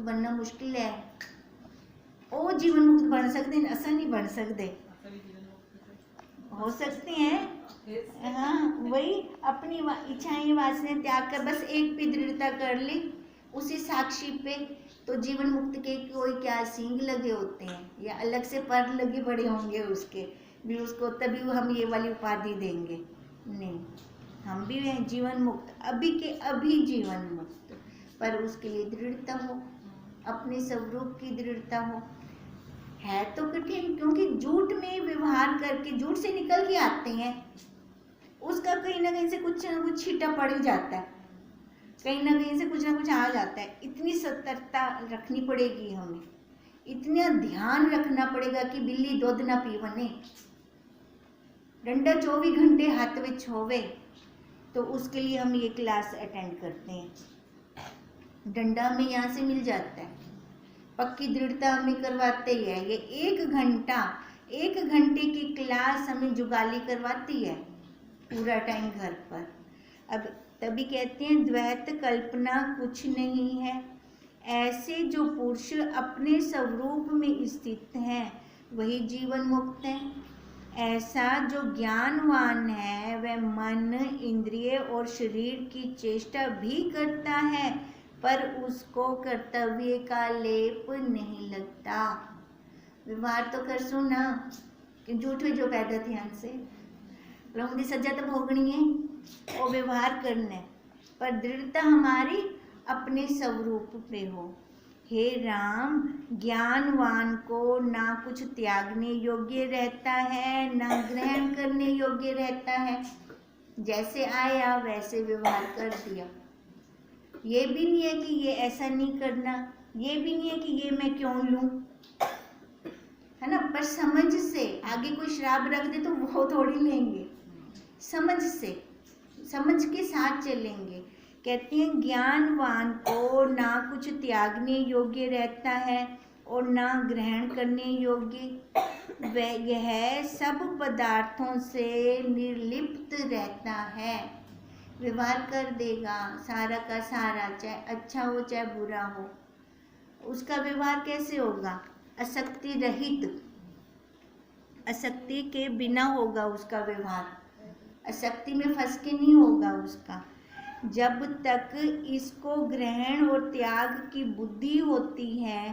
मुक्त बनना मुश्किल है। वो जीवन मुक्त बन सकते हैं, असा नहीं बन सकते। हो सकते हैं, हाँ वही अपनी इच्छाएं वासनाएं त्याग कर बस एक पे दृढ़ता कर ली, उसी साक्षी पे, तो जीवन मुक्त के कोई क्या सींग लगे होते हैं या अलग से पर लगे बड़े होंगे उसके भी, उसको तभी हम ये वाली उपाधि देंगे? नहीं, हम भी हैं जीवन मुक्त, अभी के अभी जीवन मुक्त, पर उसके लिए दृढ़ता हो, अपने स्वरूप की दृढ़ता हो। है तो कठिन, क्योंकि झूठ में व्यवहार करके झूठ से निकल के आते हैं, उसका कहीं ना कहीं से कुछ ना कुछ छींटा पड़ ही जाता है, कहीं ना कहीं से कुछ ना कुछ आ जाता है। इतनी सतर्कता रखनी पड़ेगी हमें, इतना ध्यान रखना पड़ेगा कि बिल्ली दूध ना पीवने, डंडा 24 घंटे हाथ में होवे। तो उसके लिए हम ये क्लास अटेंड करते हैं, डंडा हमें यहाँ से मिल जाता है, पक्की दृढ़ता हमें करवाते ही है। ये 1 घंटे की क्लास हमें जुगाली करवाती है पूरा टाइम घर पर। अब तभी कहते हैं द्वैत कल्पना कुछ नहीं है, ऐसे जो पुरुष अपने स्वरूप में स्थित हैं वही जीवन मुक्त है। ऐसा जो ज्ञानवान है वह मन, इंद्रिय और शरीर की चेष्टा भी करता है, पर उसको कर्तव्य का लेप नहीं लगता। व्यवहार तो कर सो ना कि झूठ में जो पैदा ध्यान से लौंगी सजा तो भोगनी है और व्यवहार करना है, पर दृढ़ता हमारी अपने स्वरूप पे हो। हे राम, ज्ञानवान को ना कुछ त्यागने योग्य रहता है ना ग्रहण करने योग्य रहता है, जैसे आया वैसे व्यवहार कर दिया। ये भी नहीं है कि ये ऐसा नहीं करना, ये भी नहीं है कि ये मैं क्यों लूं, है ना, पर समझ से। आगे कोई श्राप रख दे तो वो थोड़ी लेंगे, समझ से, समझ के साथ चलेंगे। कहते हैं ज्ञानवान को ना कुछ त्यागने योग्य रहता है और ना ग्रहण करने योग्य, वह यह सब पदार्थों से निर्लिप्त रहता है, व्यवहार कर देगा सारा का सारा, चाहे अच्छा हो चाहे बुरा हो। उसका व्यवहार कैसे होगा? आसक्ति रहित, आसक्ति के बिना होगा उसका व्यवहार, आसक्ति में फंस के नहीं होगा उसका। जब तक इसको ग्रहण और त्याग की बुद्धि होती है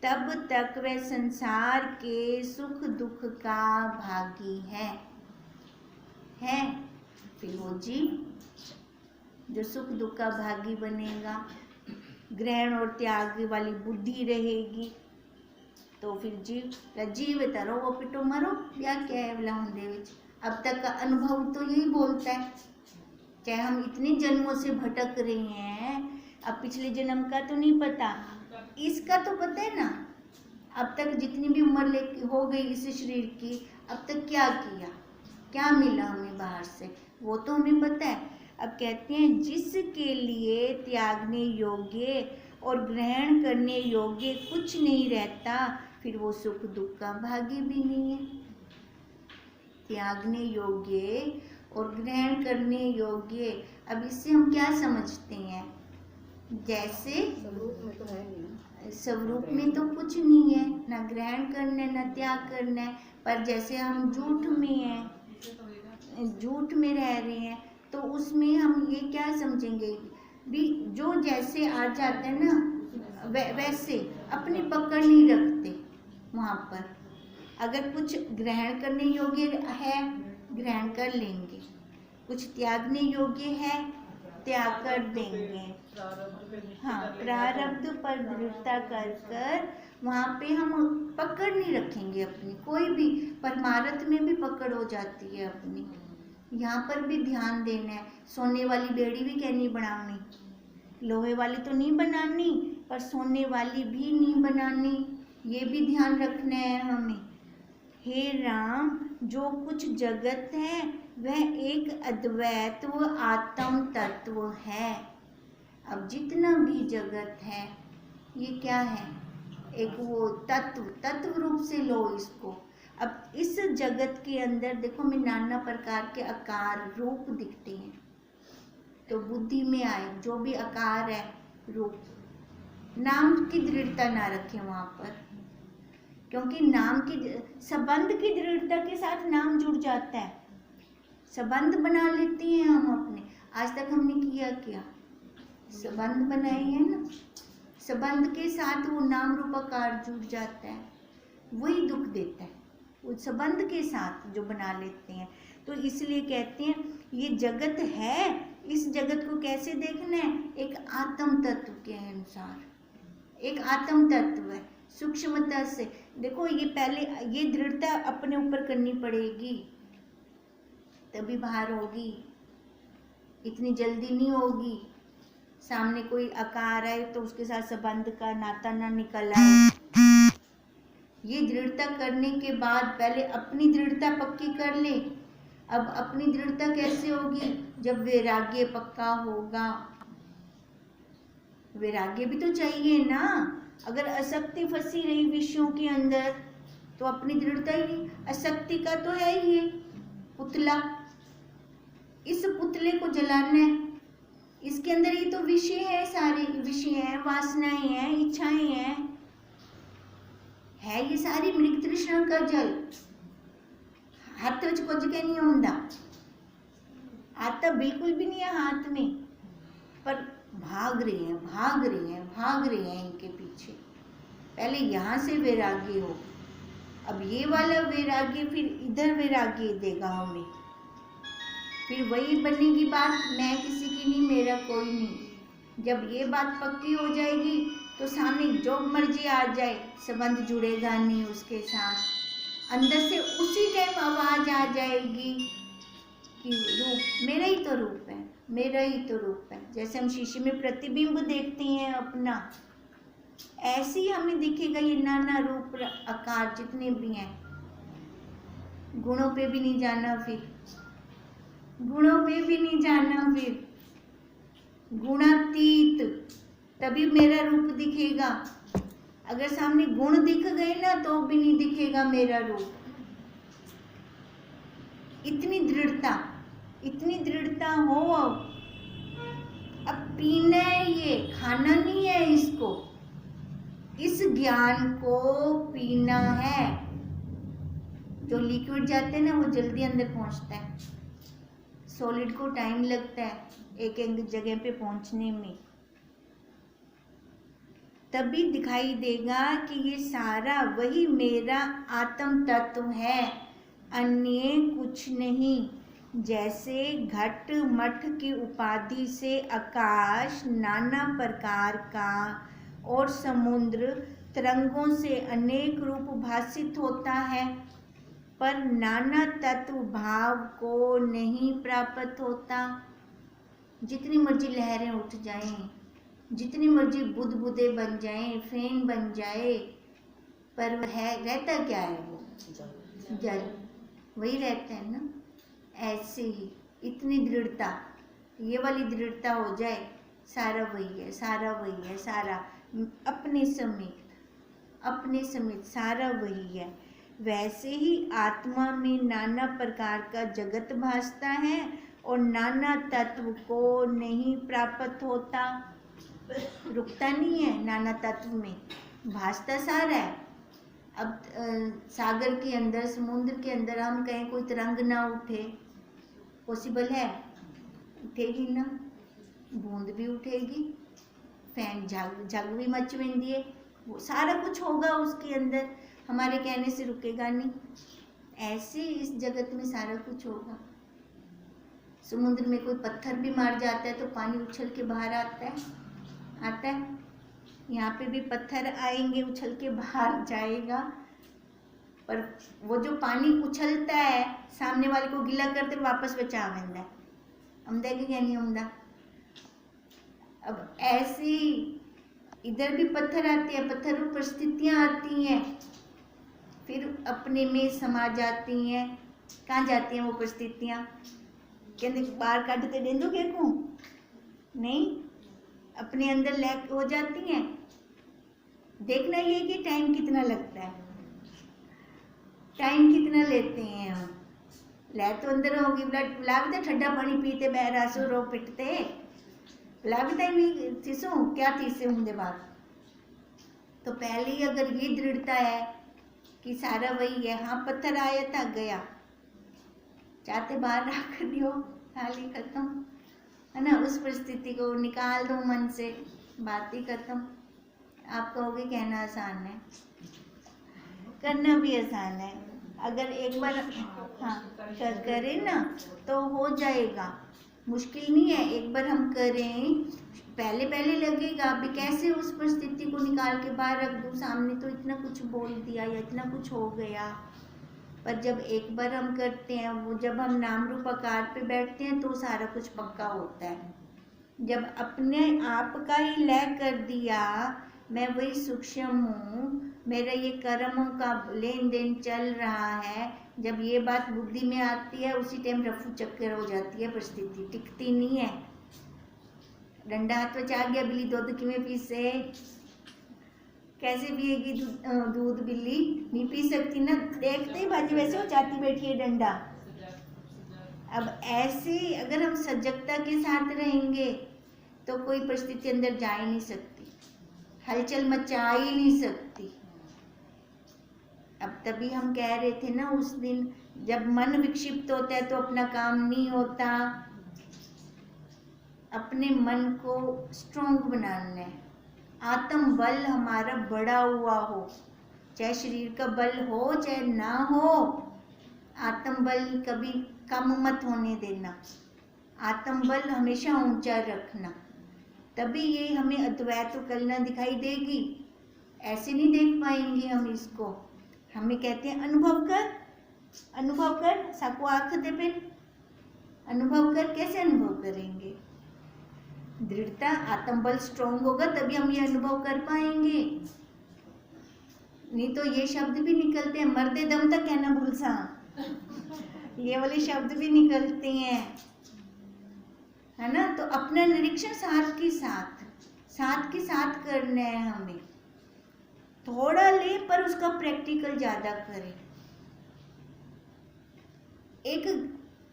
तब तक वह संसार के सुख दुख का भागी है। फिर वो जीव जो सुख दुख का भागी बनेगा, ग्रहण और त्याग वाली बुद्धि रहेगी, तो फिर जीव तरो वो पिटो मरो, या क्या है बोला होंदे विच। अब तक का अनुभव तो यही बोलता है, चाहे हम इतने जन्मों से भटक रहे हैं, अब पिछले जन्म का तो नहीं पता, इसका तो पता है ना। अब तक जितनी भी उम्र हो गई इस शरीर की, अब तक क्या किया, क्या मिला हमें बाहर से, वो तो हमें पता है। अब कहते हैं जिसके लिए त्यागने योग्य और ग्रहण करने योग्य कुछ नहीं रहता, फिर वो सुख दुख का भागी भी नहीं है। त्यागने योग्य और ग्रहण करने योग्य, अब इससे हम क्या समझते हैं? जैसे स्वरूप में तो है नहीं, स्वरूप में तो कुछ नहीं है, ना ग्रहण करना है ना त्याग करना है, पर जैसे हम झूठ में हैं, झूठ में रह रहे हैं, तो उसमें हम ये क्या समझेंगे भी, जो जैसे आ जाते हैं ना वैसे अपनी पकड़ नहीं रखते वहाँ पर। अगर कुछ ग्रहण करने योग्य है ग्रहण कर लेंगे, कुछ त्यागने योग्य है त्याग कर देंगे। हाँ, प्रारब्ध पर दृढ़ता कर कर वहाँ पे हम पकड़ नहीं रखेंगे अपनी, कोई भी परमार्थ में भी पकड़ हो जाती है अपनी। यहाँ पर भी ध्यान देना है, सोने वाली बेड़ी भी क्या नहीं बनानी, लोहे वाली तो नहीं बनानी, पर सोने वाली भी नहीं बनानी, ये भी ध्यान रखना है हमें। हे राम, जो कुछ जगत है वह एक अद्वैत व आत्म तत्व है। अब जितना भी जगत है ये क्या है? एक वो तत्व रूप से लो इसको। अब इस जगत के अंदर देखो में नाना प्रकार के आकार रूप दिखते हैं, तो बुद्धि में आए जो भी आकार है रूप, नाम की दृढ़ता ना रखें वहां पर, क्योंकि नाम की संबंध की दृढ़ता के साथ नाम जुड़ जाता है। संबंध बना लेते हैं हम अपने। आज तक हमने किया क्या? संबंध बनाए हैं ना। संबंध के साथ वो नाम रूपाकार जुड़ जाता है, वही दुख देता है, वो संबंध के साथ जो बना लेते हैं। तो इसलिए कहते हैं ये जगत है, इस जगत को कैसे देखना है? एक आत्म तत्व के अनुसार, एक आत्म तत्व है, सूक्ष्मता से देखो। ये पहले ये दृढ़ता अपने ऊपर करनी पड़ेगी, तभी बाहर होगी, इतनी जल्दी नहीं होगी। सामने कोई आकार आए तो उसके साथ संबंध का नाता ना निकल आए। ये दृढ़ता करने के बाद पहले अपनी दृढ़ता पक्की कर ले। अब अपनी दृढ़ता कैसे होगी? जब वैराग्य पक्का होगा। वैराग्य भी तो चाहिए ना। अगर आसक्ति फंसी रही विषयों के अंदर तो अपनी दृढ़ता ही नहीं। आसक्ति का तो है ही ये पुतला, इस पुतले को जलाना है। इसके अंदर ये तो विषय है, सारे विषय हैं, वासनाएं हैं, इच्छाएं हैं, है ये सारी मृग तृष्णा का जल। हाथ च कुछ के नहीं होंदा, आता बिल्कुल भी नहीं है हाथ में, पर भाग रहे हैं, भाग रहे हैं, भाग रहे हैं इनके पीछे। पहले यहाँ से वैराग्य हो, अब ये वाला वैराग्य फिर इधर वैराग्य देगा हमें। फिर वही बनेगी बात, मैं किसी की नहीं, मेरा कोई नहीं। जब ये बात पक्की हो जाएगी तो सामने जो मर्जी आ जाए संबंध जुड़ेगा नहीं उसके साथ। अंदर से उसी टाइम आवाज आ जाएगी कि रूप मेरा ही तो रूप है, मेरा ही तो रूप है। जैसे हम शीशे में प्रतिबिंब देखते हैं अपना, ऐसे ही हमें दिखेगा ये नाना रूप आकार जितने भी हैं। गुणों पे भी नहीं जाना, फिर गुणों पे भी नहीं जाना, फिर गुणातीत, तभी मेरा रूप दिखेगा। अगर सामने गुण दिख गए ना तो भी नहीं दिखेगा मेरा रूप। इतनी दृढ़ता, इतनी दृढ़ता हो। अब पीना है, ये खाना नहीं है, इसको, इस ज्ञान को पीना है। जो लिक्विड जाते हैं ना वो जल्दी अंदर पहुंचता है, सॉलिड को टाइम लगता है एक एक जगह पे पहुंचने में। तभी दिखाई देगा कि ये सारा वही मेरा आत्म तत्व है, अन्य कुछ नहीं। जैसे घट मठ की उपाधि से आकाश नाना प्रकार का और समुद्र तरंगों से अनेक रूप भासित होता है, पर नाना तत्व भाव को नहीं प्राप्त होता। जितनी मर्जी लहरें उठ जाएं, जितनी मर्जी बुदबुदे बन जाएं, फेन बन जाए, पर वह है, रहता क्या है? वो जल, वही रहता है ना। ऐसे ही इतनी दृढ़ता, ये वाली दृढ़ता हो जाए, सारा वही है, सारा वही है, सारा अपने समेत, अपने समेत सारा वही है। वैसे ही आत्मा में नाना प्रकार का जगत भासता है और नाना तत्व को नहीं प्राप्त होता, रुकता नहीं है नाना तत्व में, भासता सारा है। अब सागर के अंदर, समुद्र के अंदर हम कहें कोई तरंग ना उठे, पॉसिबल है? उठेगी ना, बूंद भी उठेगी, फैन झग भी मच वेंदी है, वो सारा कुछ होगा उसके अंदर, हमारे कहने से रुकेगा नहीं। ऐसे इस जगत में सारा कुछ होगा। समुद्र में कोई पत्थर भी मार जाता है तो पानी उछल के बाहर आता है, आता है। यहाँ पे भी पत्थर आएंगे, उछल के बाहर जाएगा, पर वो जो पानी उछलता है सामने वाले को गीला करते वापस बचा आवेंदा है, आमदा कि नहीं आमदा। अब ऐसे इधर भी पत्थर आते हैं, पत्थरों पर परिस्थितियाँ आती हैं, फिर अपने में समा जाती हैं। कहाँ जाती हैं वो परिस्थितियाँ? कहते बाहर काटते देंदोगे को नहीं, अपने अंदर लैक हो जाती हैं। देखना ये कि टाइम कितना लगता है, टाइम कितना लेते हैं हम। लै तो अंदर होगी, लागता ठंडा पानी पीते बहरासो रो पिटते, लागता ही नहीं थीसो क्या थीसे होंगे बात, तो पहले ही अगर ये दृढ़ता है कि सारा वही है, हाँ पत्थर आया था गया, चाहते बाहर रख दियो, हाल ही खत्म, है ना। उस परिस्थिति को निकाल दो मन से, बात ही खत्म। आप कहोगे कहना आसान है, करना भी आसान है। अगर एक बार हाँ करें ना तो हो जाएगा, मुश्किल नहीं है। एक बार हम करें, पहले पहले लगेगा अभी कैसे उस परिस्थिति को निकाल के बाहर रख दूँ, सामने तो इतना कुछ बोल दिया या इतना कुछ हो गया। पर जब एक बार हम करते हैं, वो जब हम नाम रूप आकार पे बैठते हैं तो सारा कुछ पक्का होता है। जब अपने आप का ही लय कर दिया, मैं वही सूक्ष्म हूँ, मेरा ये कर्मों का लेन देन चल रहा है, जब ये बात बुद्धि में आती है उसी टाइम रफू चक्कर हो जाती है, परिस्थिति टिकती नहीं है। डंडा हाथ में आ गया, बिल्ली दूध किमें पीसे, कैसे पिएगी दूध बिल्ली, नहीं पी सकती ना, देखते ही भाजी वैसे हो जाती बैठी है डंडा। अब ऐसे अगर हम सजगता के साथ रहेंगे तो कोई परिस्थिति अंदर जा ही नहीं सकती, हलचल मचा ही नहीं सकती। अब तभी हम कह रहे थे ना उस दिन, जब मन विक्षिप्त होता है तो अपना काम नहीं होता। अपने मन को स्ट्रॉन्ग बनाना है, आत्म बल हमारा बढ़ा हुआ हो, चाहे शरीर का बल हो चाहे ना हो, आत्म बल कभी कम मत होने देना, आत्म बल हमेशा ऊंचा रखना, तभी ये हमें अद्वैत कलना दिखाई देगी। ऐसे नहीं देख पाएंगे हम इसको। हमें कहते हैं अनुभव कर, अनुभव कर, साको आँख दे पे अनुभव कर, कैसे अनुभव करेंगे? दृढ़ता, आत्मबल स्ट्रॉन्ग होगा तभी हम ये अनुभव कर पाएंगे। नहीं तो ये शब्द भी निकलते हैं, मरते दम तक कहना भूल सा, ये वाले शब्द भी निकलते हैं, है ना। तो अपना निरीक्षण साथ के साथ करना है हमें, थोड़ा ले पर उसका प्रैक्टिकल ज्यादा करें। एक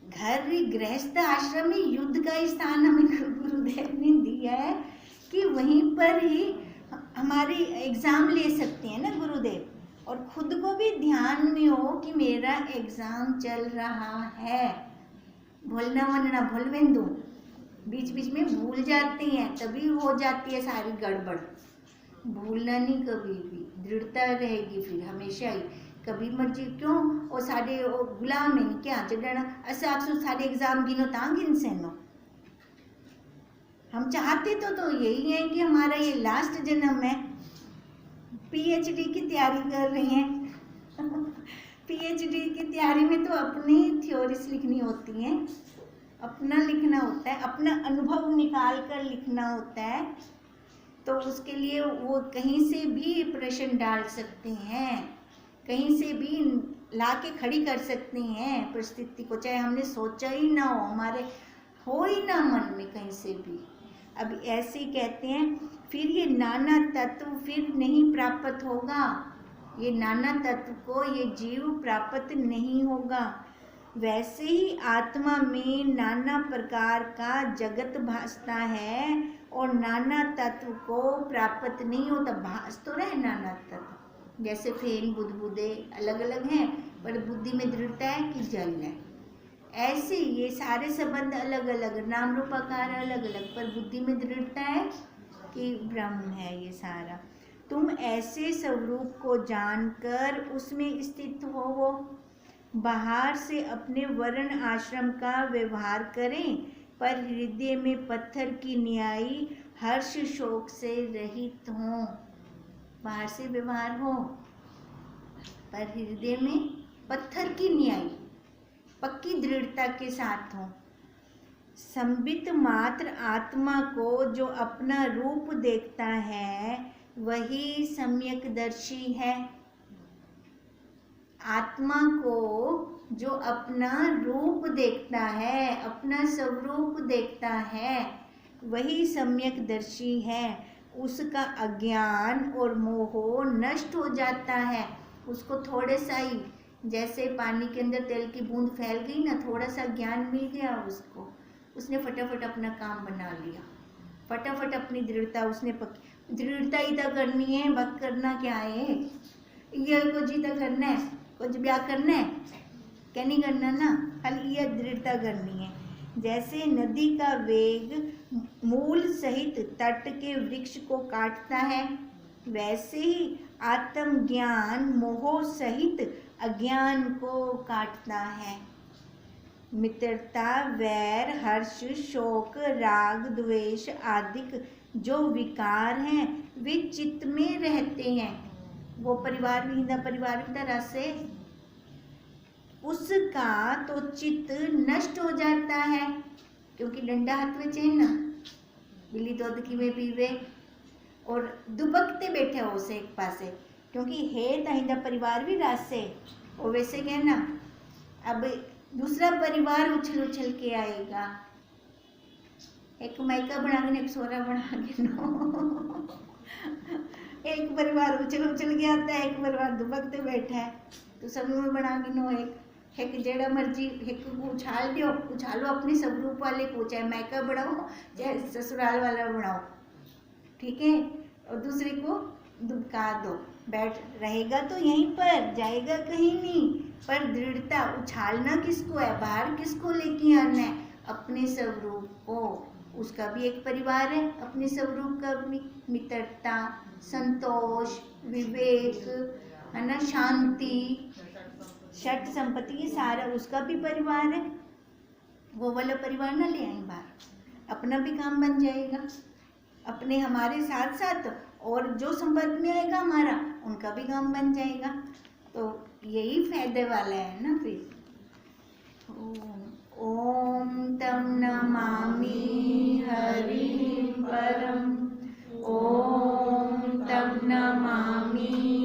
घर गृहस्थ आश्रम में युद्ध का स्थान हमें गुरुदेव ने दिया है कि वहीं पर ही हमारे एग्जाम ले सकते हैं ना गुरुदेव, और खुद को भी ध्यान में हो कि मेरा एग्जाम चल रहा है। भूलना वरना भूलवेंदु, बीच बीच में भूल जाते हैं, तभी हो जाती है सारी गड़बड़। भूलना नहीं कभी भी, दृढ़ता रहेगी फिर हमेशा ही, कभी मर्जी क्यों और साढ़े गुलाम है क्या चढ़ना ऐसा आप सारे एग्जाम गिनो ता गिन सेनो। हम चाहते तो यही है कि हमारा ये लास्ट जन्म है, पीएचडी की तैयारी कर रही हैं पीएचडी की तैयारी में तो अपनी थ्योरीज लिखनी होती हैं, अपना लिखना होता है, अपना अनुभव निकाल कर लिखना होता है। तो उसके लिए वो कहीं से भी प्रश्न डाल सकते हैं, कहीं से भी ला के खड़ी कर सकते हैं परिस्थिति को, चाहे हमने सोचा ही ना हो, हमारे हो ही ना मन में कहीं से भी। अब ऐसे ही कहते हैं फिर ये नाना तत्व फिर नहीं प्राप्त होगा, ये नाना तत्व को ये जीव प्राप्त नहीं होगा। वैसे ही आत्मा में नाना प्रकार का जगत भासता है और नाना तत्व को प्राप्त नहीं होता, भास तो रहे नाना तत्व, जैसे फेन बुदबुदे अलग अलग हैं पर बुद्धि में दृढ़ता है कि जल है, ऐसे ये सारे संबंध अलग अलग, नाम रूप आकार अलग अलग, पर बुद्धि में दृढ़ता है कि ब्रह्म है ये सारा। तुम ऐसे स्वरूप को जानकर उसमें स्थित हो, बाहर से अपने वर्ण आश्रम का व्यवहार करें पर हृदय में पत्थर की न्यायी हर्ष शोक से रहित हो। बाहर से व्यवहार हो पर हृदय में पत्थर की न्यायी पक्की दृढ़ता के साथ हो। संबित मात्र आत्मा को जो अपना रूप देखता है वही सम्यकदर्शी है। आत्मा को जो अपना रूप देखता है, अपना स्वरूप देखता है, वही सम्यकदर्शी है। उसका अज्ञान और मोह नष्ट हो जाता है। उसको थोड़े सा ही, जैसे पानी के अंदर तेल की बूंद फैल गई ना, थोड़ा सा ज्ञान मिल गया उसको, उसने फटाफट अपना काम बना लिया, फटाफट अपनी दृढ़ता उसने दृढ़ता ही तो करनी है, वक्त करना क्या है, ये कुछ ही तो करना है, कुछ ब्याह करना है क्या, नहीं करना ना, खाली ये दृढ़ता करनी है। जैसे नदी का वेग मूल सहित तट के वृक्ष को काटता है, वैसे ही आत्मज्ञान मोह सहित अज्ञान को काटता है। मित्रता, वैर, हर्ष, शोक, राग, द्वेष आदि जो विकार हैं वे चित्त में रहते हैं। वो परिवार विहीन परिवार की तरह से उसका तो चित्त नष्ट हो जाता है, क्योंकि डंडा हाथ में है ना, बिल्ली दूध की वे पीवे और दुबकते बैठे हो उसे एक पासे, क्योंकि है ताहिंदा परिवार भी रास्ते और वैसे क्या ना, अब दूसरा परिवार उछल उछल के आएगा, एक मायका बना के एक सोरा बना के नो एक परिवार उछल उछल के आता है, एक परिवार दुबकते बैठा है, तो सब में बना के नो एक जेड़ा मर्जी एक को उछाल दो, उछालो अपने स्वरूप वाले को, चाहे मायका बनाओ चाहे ससुराल वाला बनाओ, ठीक है, और दूसरे को दुबका दो, बैठ रहेगा तो यहीं पर, जाएगा कहीं नहीं। पर दृढ़ता, उछालना किसको है, बाहर किसको लेके आना है, अपने स्वरूप को, उसका भी एक परिवार है, अपने स्वरूप का भी, मित्रता, संतोष, विवेक है ना, शांति, षट संपत्ति, ये सारा उसका भी परिवार है। वो वाला परिवार ना ले आए बाहर, अपना भी काम बन जाएगा, अपने हमारे साथ साथ और जो संपर्क में आएगा हमारा उनका भी काम बन जाएगा, तो यही फायदे वाला है ना। फिर ओम तम नमामि हरिं परम, ओम तम नमामि